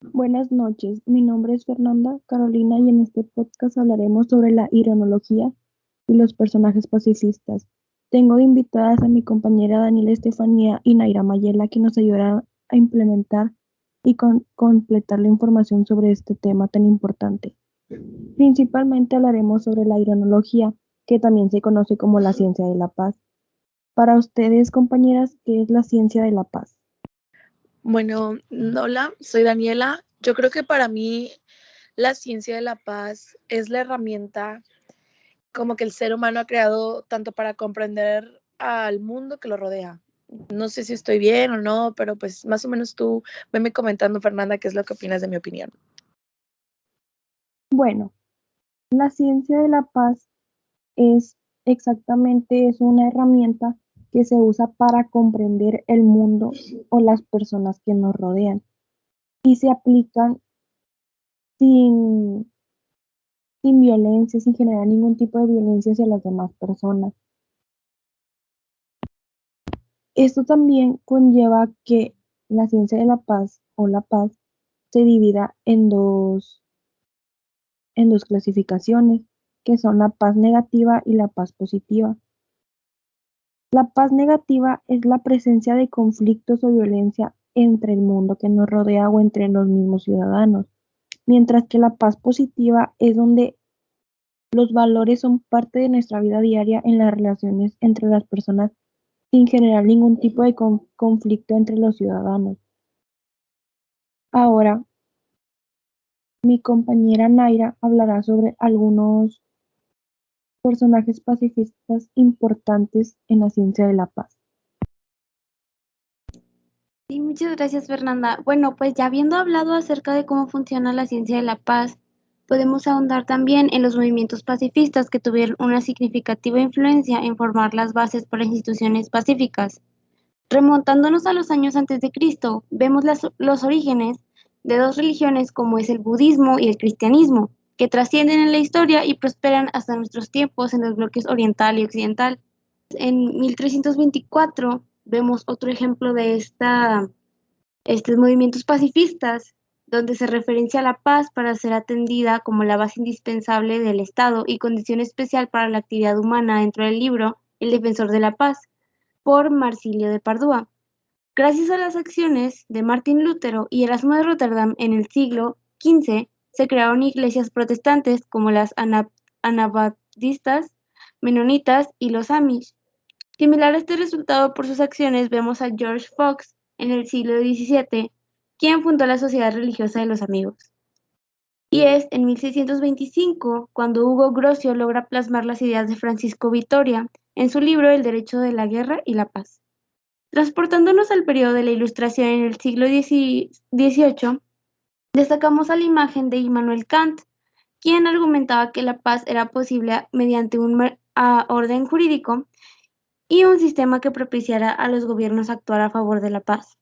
Buenas noches, mi nombre es Fernanda Carolina y en este podcast hablaremos sobre la ironología y los personajes pacifistas. Tengo de invitadas a mi compañera Daniela Estefanía y Naira Mayela que nos ayudarán a implementar y completar la información sobre este tema tan importante. Principalmente hablaremos sobre la ironología, que también se conoce como la ciencia de la paz. Para ustedes, compañeras, ¿qué es la ciencia de la paz? Bueno, hola, soy Daniela. Yo creo que para mí la ciencia de la paz es la herramienta como que el ser humano ha creado tanto para comprender al mundo que lo rodea. No sé si estoy bien o no, pero pues más o menos tú veme comentando, Fernanda, qué es lo que opinas de mi opinión. Bueno, la ciencia de la paz es es una herramienta que se usa para comprender el mundo o las personas que nos rodean y se aplican sin, sin violencia, sin generar ningún tipo de violencia hacia las demás personas. Esto también conlleva que la ciencia de la paz o la paz se divida en dos clasificaciones, que son la paz negativa y la paz positiva. La paz negativa es la presencia de conflictos o violencia entre el mundo que nos rodea o entre los mismos ciudadanos, mientras que la paz positiva es donde los valores son parte de nuestra vida diaria en las relaciones entre las personas sin generar ningún tipo de conflicto entre los ciudadanos. Ahora, mi compañera Naira hablará sobre algunos personajes pacifistas importantes en la ciencia de la paz. Sí, muchas gracias, Fernanda. Bueno, pues ya habiendo hablado acerca de cómo funciona la ciencia de la paz, podemos ahondar también en los movimientos pacifistas que tuvieron una significativa influencia en formar las bases para instituciones pacíficas. Remontándonos a los años antes de Cristo, vemos los orígenes de dos religiones como es el budismo y el cristianismo, que trascienden en la historia y prosperan hasta nuestros tiempos en los bloques oriental y occidental. En 1324 vemos otro ejemplo de estos movimientos pacifistas, donde se referencia a la paz para ser atendida como la base indispensable del Estado y condición especial para la actividad humana dentro del libro El defensor de la paz, por Marsilio de Padua. Gracias a las acciones de Martín Lutero y Erasmo de Rotterdam en el siglo XV, se crearon iglesias protestantes como las anabaptistas, menonitas y los Amish. Similar a este resultado por sus acciones vemos a George Fox en el siglo XVII, quien fundó la Sociedad Religiosa de los Amigos. Y es en 1625 cuando Hugo Grocio logra plasmar las ideas de Francisco Vitoria en su libro El derecho de la guerra y la paz. Transportándonos al periodo de la Ilustración en el siglo XVIII, destacamos a la imagen de Immanuel Kant, quien argumentaba que la paz era posible mediante un orden jurídico y un sistema que propiciara a los gobiernos actuar a favor de la paz,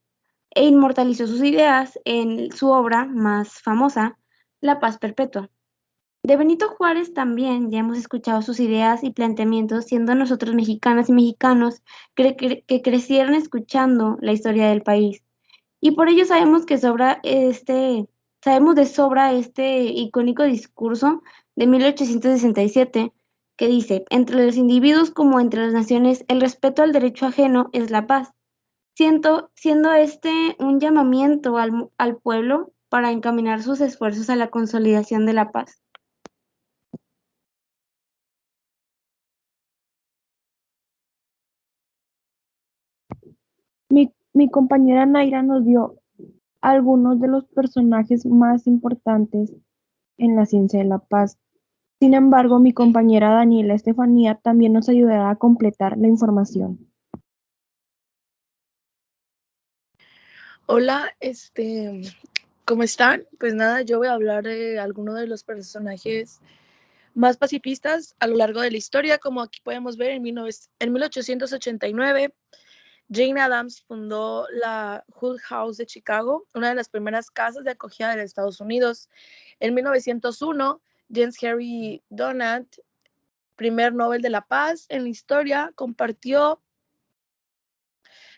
e inmortalizó sus ideas en su obra más famosa, La Paz Perpetua. De Benito Juárez también ya hemos escuchado sus ideas y planteamientos, siendo nosotros mexicanas y mexicanos que crecieron escuchando la historia del país. Y por ello sabemos de sobra este icónico discurso de 1867 que dice, entre los individuos como entre las naciones, el respeto al derecho ajeno es la paz, siendo este un llamamiento al pueblo para encaminar sus esfuerzos a la consolidación de la paz. Mi compañera Naira nos dio algunos de los personajes más importantes en la ciencia de la paz. Sin embargo, mi compañera Daniela Estefanía también nos ayudará a completar la información. Hola, ¿cómo están? Pues nada, yo voy a hablar de algunos de los personajes más pacifistas a lo largo de la historia, como aquí podemos ver en 1889. Jane Addams fundó la Hull House de Chicago, una de las primeras casas de acogida de Estados Unidos. En 1901, James Henry Donat, primer Nobel de la Paz en la historia, compartió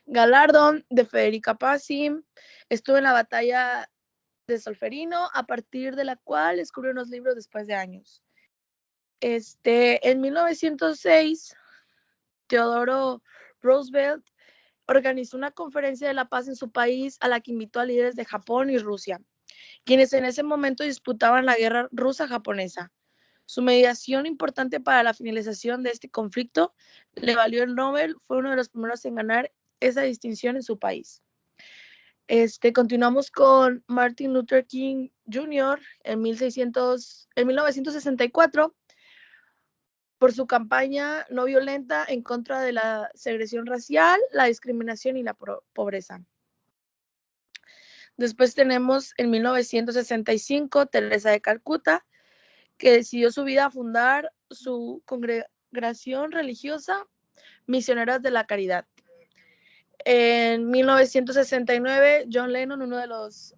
galardón de Federica Pazzi. Estuvo en la batalla de Solferino, a partir de la cual escribió unos libros después de años. En 1906, Teodoro Roosevelt organizó una conferencia de la paz en su país a la que invitó a líderes de Japón y Rusia, quienes en ese momento disputaban la guerra rusa-japonesa. Su mediación importante para la finalización de este conflicto le valió el Nobel, fue uno de los primeros en ganar esa distinción en su país. Continuamos con Martin Luther King Jr. en 1964 por su campaña no violenta en contra de la segregación racial, la discriminación y la pobreza. Después tenemos en 1965 Teresa de Calcuta, que decidió su vida a fundar su congregación religiosa Misioneras de la Caridad. En 1969, John Lennon, uno de los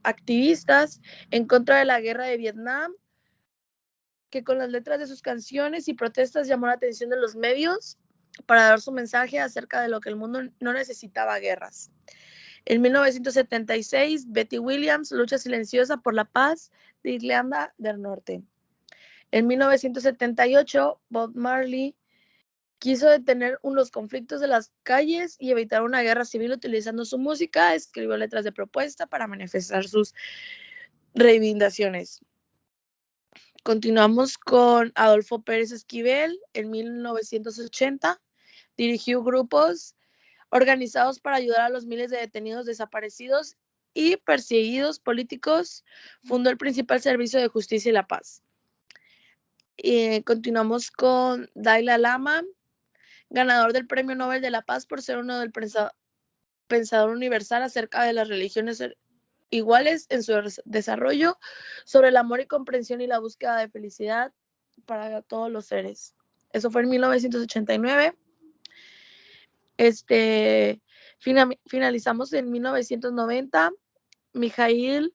activistas en contra de la guerra de Vietnam, que con las letras de sus canciones y protestas llamó la atención de los medios para dar su mensaje acerca de lo que el mundo no necesitaba guerras. En 1976, Betty Williams, lucha silenciosa por la paz de Irlanda del Norte. En 1978, Bob Marley quiso detener los conflictos de las calles y evitar una guerra civil utilizando su música. Escribió letras de propuesta para manifestar sus reivindicaciones. Continuamos con Adolfo Pérez Esquivel. En 1980 dirigió grupos organizados para ayudar a los miles de detenidos desaparecidos y perseguidos políticos. Fundó el principal servicio de justicia y la paz. Continuamos con Dalai Lama, ganador del Premio Nobel de la Paz por ser uno del pensador universal acerca de las religiones iguales en su desarrollo, sobre el amor y comprensión y la búsqueda de felicidad para todos los seres. Eso fue en 1989. Finalizamos en 1990. Mijaíl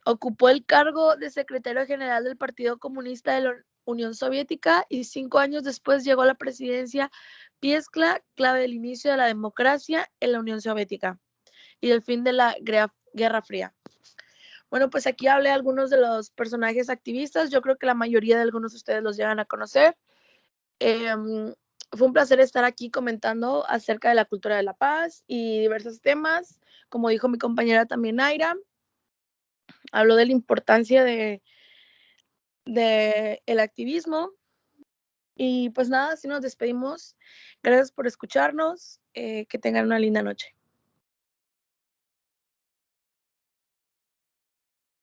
ocupó el cargo de secretario general del Partido Comunista de la Unión Soviética y 5 años después llegó a la presidencia Pieskla, clave del inicio de la democracia en la Unión Soviética y del fin de la Guerra Fría. Bueno, pues aquí hablé de algunos de los personajes activistas. Yo creo que la mayoría de algunos de ustedes los llegan a conocer. Fue un placer estar aquí comentando acerca de la cultura de la paz y diversos temas. Como dijo mi compañera también, Naira, habló de la importancia de el activismo. Y pues nada, así nos despedimos. Gracias por escucharnos. Que tengan una linda noche.